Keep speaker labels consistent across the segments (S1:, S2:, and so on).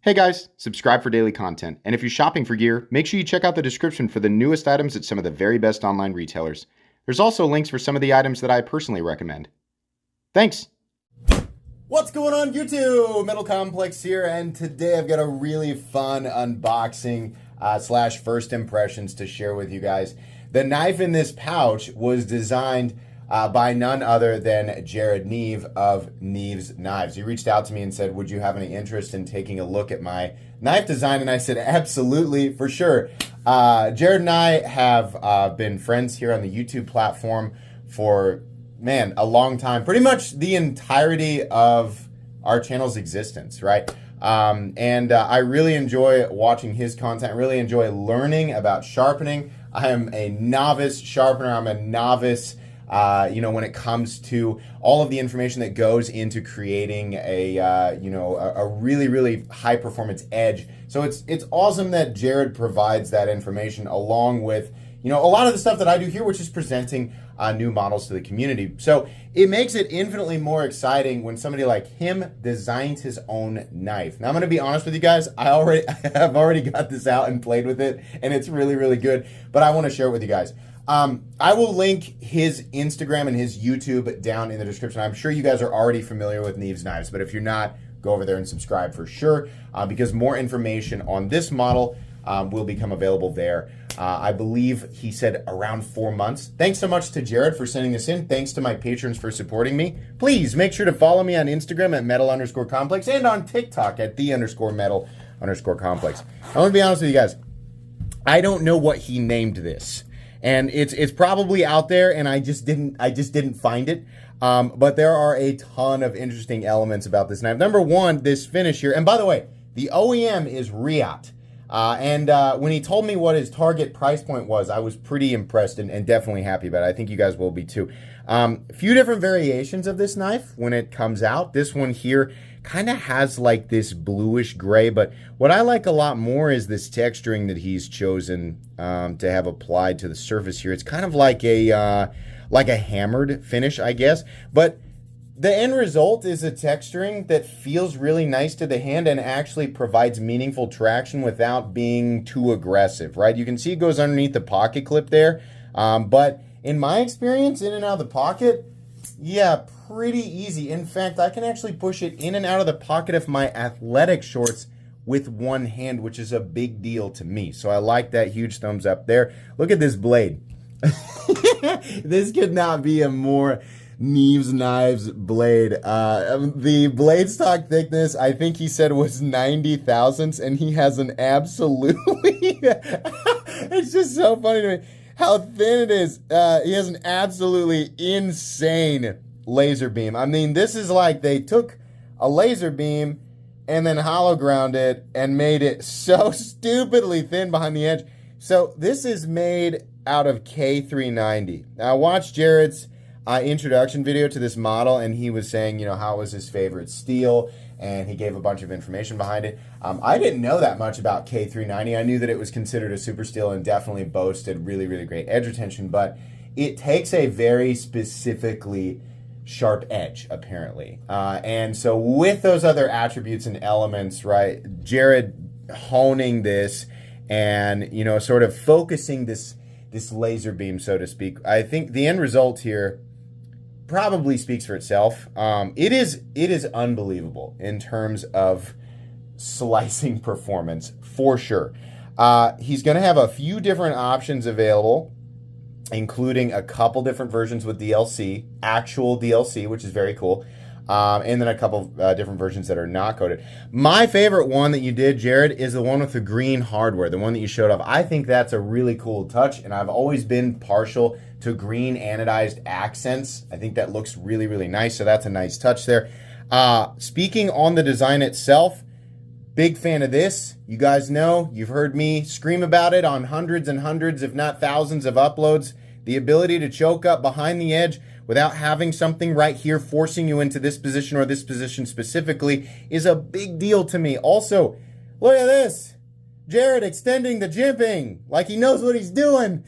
S1: Hey guys, subscribe for daily content. And if you're shopping for gear, make sure you check out the description for the newest items at some of the very best online retailers. There's also links for some of the items that I personally recommend. Thanks!
S2: What's going on YouTube? Metal Complex here, and today I've got a really fun unboxing slash first impressions to share with you guys. The knife in this pouch was designed by none other than Jared Nee of Neeves Knives. He reached out to me and said, would you have any interest in taking a look at my knife design? And I said, absolutely, for sure. Jared and I have been friends here on the YouTube platform for, man, a long time. Pretty much the entirety of our channel's existence, right? I really enjoy watching his content. I really enjoy learning about sharpening. I am a novice sharpener. I'm a novice when it comes to all of the information that goes into creating a really, really high performance edge. So it's awesome that Jared provides that information along with, a lot of the stuff that I do here, which is presenting new models to the community. So it makes it infinitely more exciting when somebody like him designs his own knife. Now I'm going to be honest with you guys. I have already got this out and played with it, and it's really, really good, but I want to share it with you guys. I will link his Instagram and his YouTube down in the description. I'm sure you guys are already familiar with Neeves Knives, but if you're not, go over there and subscribe for sure, because more information on this model will become available there. I believe he said around 4 months. Thanks so much to Jared for sending this in. Thanks to my patrons for supporting me. Please make sure to follow me on Instagram at metal_complex and on TikTok at the_metal_complex. I want to be honest with you guys. I don't know what he named this. And it's probably out there, and I just didn't find it. But there are a ton of interesting elements about this knife. Number one, this finish here. And by the way, the OEM is Riot. When he told me what his target price point was, I was pretty impressed and definitely happy about it. I think you guys will be too. A few different variations of this knife when it comes out. This one here kind of has like this bluish gray, but what I like a lot more is this texturing that he's chosen to have applied to the surface here. It's kind of like a hammered finish, I guess, but the end result is a texturing that feels really nice to the hand and actually provides meaningful traction without being too aggressive, right? You can see it goes underneath the pocket clip there, but in my experience, in and out of the pocket, yeah, pretty easy. In fact, I can actually push it in and out of the pocket of my athletic shorts with one hand, which is a big deal to me. So I like that. Huge thumbs up there. Look at this blade. This could not be a more Neeves Knives blade. The blade stock thickness, I think he said, was 90 thousandths, and he has an absolutely it's just so funny to me how thin it is. He has an absolutely insane laser beam. I mean, this is like they took a laser beam and then hollow ground it and made it so stupidly thin behind the edge. So this is made out of K390. Now I watched Jared's introduction video to this model, and he was saying, how it was his favorite steel, and he gave a bunch of information behind it. I didn't know that much about K390. I knew that it was considered a super steel and definitely boasted really, really great edge retention, but it takes a very specifically sharp edge, apparently. And so with those other attributes and elements, right, Jared honing this and, sort of focusing this laser beam, so to speak, I think the end result here probably speaks for itself. It is unbelievable in terms of slicing performance, for sure. He's going to have a few different options available, including a couple different versions with DLC, actual DLC, which is very cool, and then a couple different versions that are not coated. My favorite one that you did, Jared, is the one with the green hardware, the one that you showed off. I think that's a really cool touch, and I've always been partial to green anodized accents. I think that looks really, really nice, so that's a nice touch there. Speaking on the design itself, big fan of this. You guys know, you've heard me scream about it on hundreds and hundreds, if not thousands of uploads. The ability to choke up behind the edge without having something right here forcing you into this position or this position specifically is a big deal to me. Also, look at this. Jared extending the jimping like he knows what he's doing.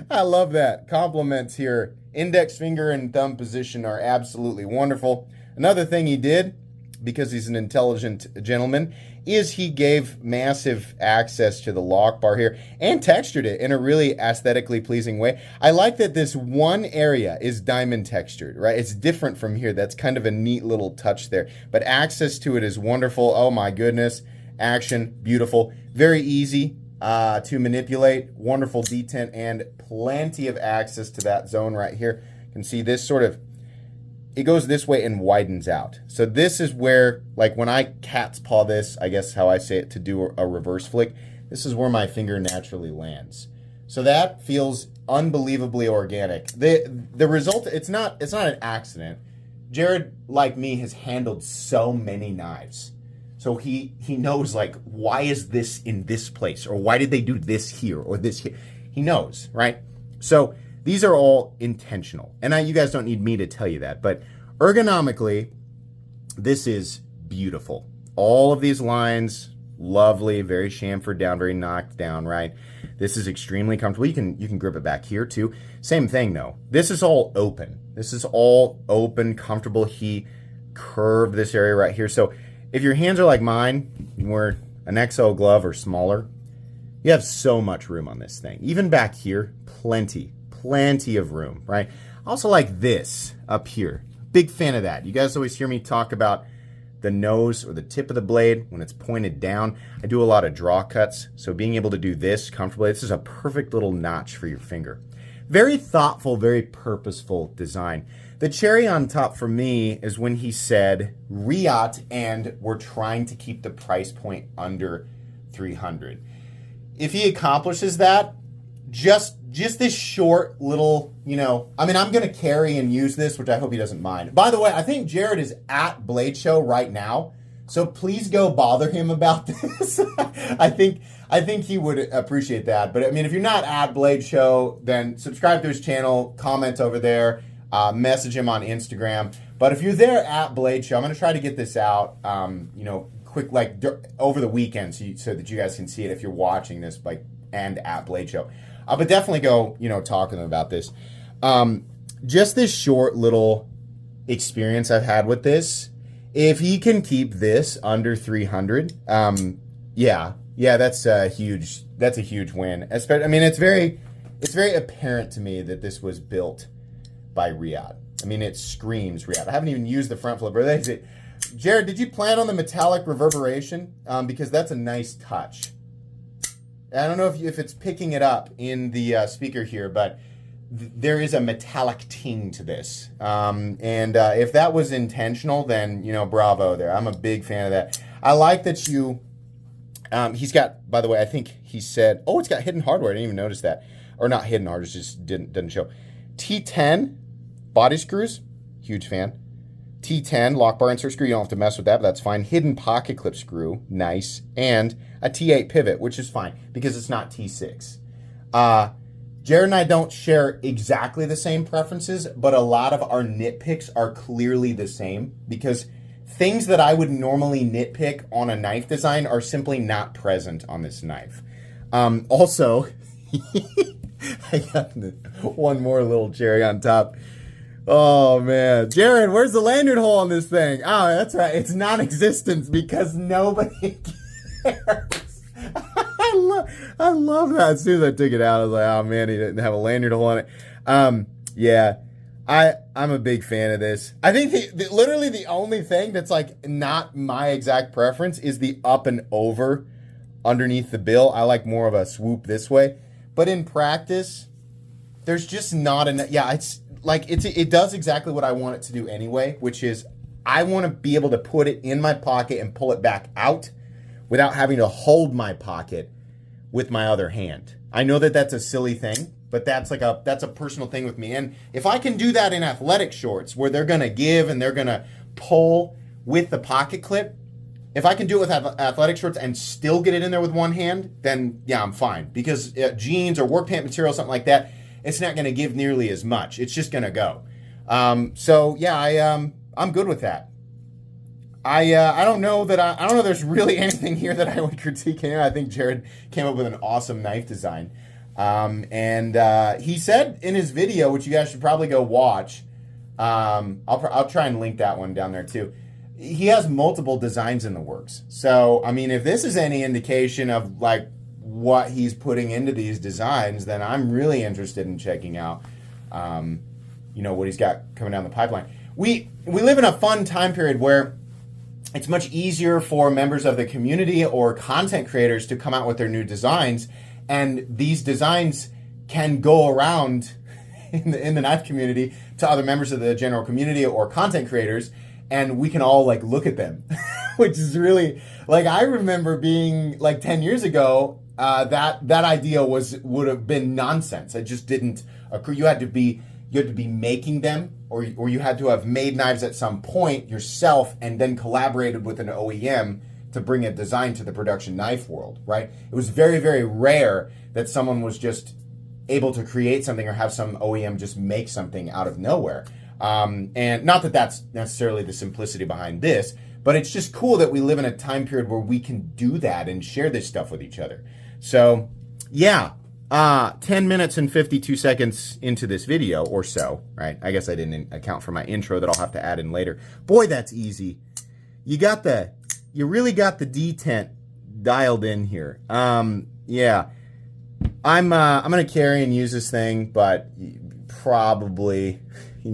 S2: I love that. Compliments here. Index finger and thumb position are absolutely wonderful. Another thing he did because he's an intelligent gentleman, is he gave massive access to the lock bar here and textured it in a really aesthetically pleasing way. I like that this one area is diamond textured, right? It's different from here. That's kind of a neat little touch there. But access to it is wonderful. Oh my goodness. Action, beautiful. Very easy to manipulate. Wonderful detent and plenty of access to that zone right here. You can see this sort of, it goes this way and widens out. So this is where, like when I cat's paw this, I guess how I say it, to do a reverse flick, this is where my finger naturally lands. So that feels unbelievably organic. The result, it's not an accident. Jared, like me, has handled so many knives. So he knows, like, why is this in this place? Or why did they do this here or this here? He knows, right? So these are all intentional. And you guys don't need me to tell you that. But ergonomically, this is beautiful. All of these lines, lovely, very chamfered down, very knocked down, right? This is extremely comfortable. You can grip it back here too. Same thing though. This is all open. This is all open, comfortable. He curved this area right here. So if your hands are like mine, you wear an XL glove or smaller, you have so much room on this thing. Even back here, plenty of room, right? Also like this up here. Big fan of that. You guys always hear me talk about the nose or the tip of the blade when it's pointed down. I do a lot of draw cuts, so being able to do this comfortably, this is a perfect little notch for your finger. Very thoughtful, very purposeful design. The cherry on top for me is when he said Riot, and we're trying to keep the price point under 300. If he accomplishes that, just this short little, I mean, I'm going to carry and use this, which I hope he doesn't mind. By the way, I think Jared is at Blade Show right now, so please go bother him about this. I think he would appreciate that. But I mean, if you're not at Blade Show, then subscribe to his channel, comment over there, message him on Instagram. But if you're there at Blade Show, I'm going to try to get this out, quick, like over the weekend, so that you guys can see it if you're watching this, like, and at Blade Show. But definitely go, talk to them about this. Just this short little experience I've had with this. If he can keep this under 300, yeah, that's a huge win. Especially, I mean, it's very apparent to me that this was built by Riyadh. I mean, it screams Riyadh. I haven't even used the front flipper. Jared, did you plan on the metallic reverberation? Because that's a nice touch. I don't know if it's picking it up in the speaker here, but there is a metallic ting to this. If that was intentional, then, bravo there. I'm a big fan of that. I like that he's got, by the way, I think he said, it's got hidden hardware. I didn't even notice that. Or not hidden hardware, it just didn't show. T10 body screws, huge fan. T10 lock bar insert screw, you don't have to mess with that, but that's fine. Hidden pocket clip screw, nice. And a T8 pivot, which is fine because it's not T6. Jared and I don't share exactly the same preferences, but a lot of our nitpicks are clearly the same because things that I would normally nitpick on a knife design are simply not present on this knife. Also, I got one more little cherry on top. Oh, man. Jared, where's the lanyard hole on this thing? Oh, that's right. It's non-existent because nobody cares. I love that. As soon as I took it out, I was like, oh, man, he didn't have a lanyard hole on it. Yeah, I'm a big fan of this. I think literally the only thing that's, like, not my exact preference is the up and over underneath the bill. I like more of a swoop this way. But in practice, there's just not enough. Yeah, it does exactly what I want it to do anyway, which is I want to be able to put it in my pocket and pull it back out without having to hold my pocket with my other hand. I know that that's a silly thing, but that's a personal thing with me. And if I can do that in athletic shorts where they're going to give and they're going to pull with the pocket clip, if I can do it with athletic shorts and still get it in there with one hand, then yeah, I'm fine. Because jeans or work pant material, something like that, it's not going to give nearly as much. It's just going to go. So yeah, I'm good with that. I don't know there's really anything here that I would critique here. I think Jared came up with an awesome knife design. He said in his video, which you guys should probably go watch, I'll try and link that one down there too. he has multiple designs in the works. So, I mean, if this is any indication of like what he's putting into these designs, then I'm really interested in checking out, what he's got coming down the pipeline. We live in a fun time period where it's much easier for members of the community or content creators to come out with their new designs, and these designs can go around in the knife community to other members of the general community or content creators, and we can all like look at them, which is really like, I remember being like 10 years ago, that idea would have been nonsense. It just didn't occur. You had to be making them, or you had to have made knives at some point yourself and then collaborated with an OEM to bring a design to the production knife world, right? It was very, very rare that someone was just able to create something or have some OEM just make something out of nowhere. And not that that's necessarily the simplicity behind this, but it's just cool that we live in a time period where we can do that and share this stuff with each other. So, yeah. 10 minutes and 52 seconds into this video or so, right? I guess I didn't account for my intro that I'll have to add in later. Boy, that's easy. You really got the detent dialed in here. Yeah. I'm going to carry and use this thing, but you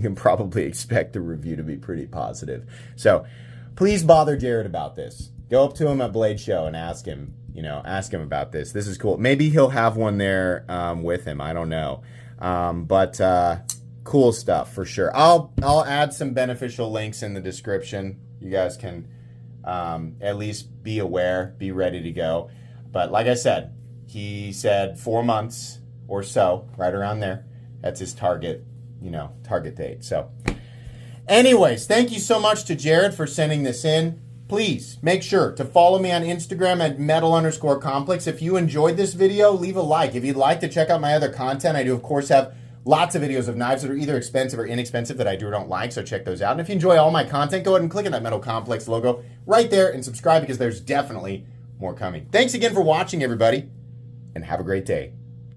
S2: can probably expect the review to be pretty positive. So please bother Jared about this. Go up to him at Blade Show and ask him about this. This is cool. Maybe he'll have one there with him. I don't know. But cool stuff for sure. I'll add some beneficial links in the description. You guys can at least be aware, be ready to go. But like I said, he said 4 months or so, right around there. That's his target date. So anyways, thank you so much to Jared for sending this in. Please make sure to follow me on Instagram at metal_complex. If you enjoyed this video, leave a like. If you'd like to check out my other content, I do, of course, have lots of videos of knives that are either expensive or inexpensive that I do or don't like, so check those out. And if you enjoy all my content, go ahead and click on that Metal Complex logo right there and subscribe, because there's definitely more coming. Thanks again for watching, everybody, and have a great day.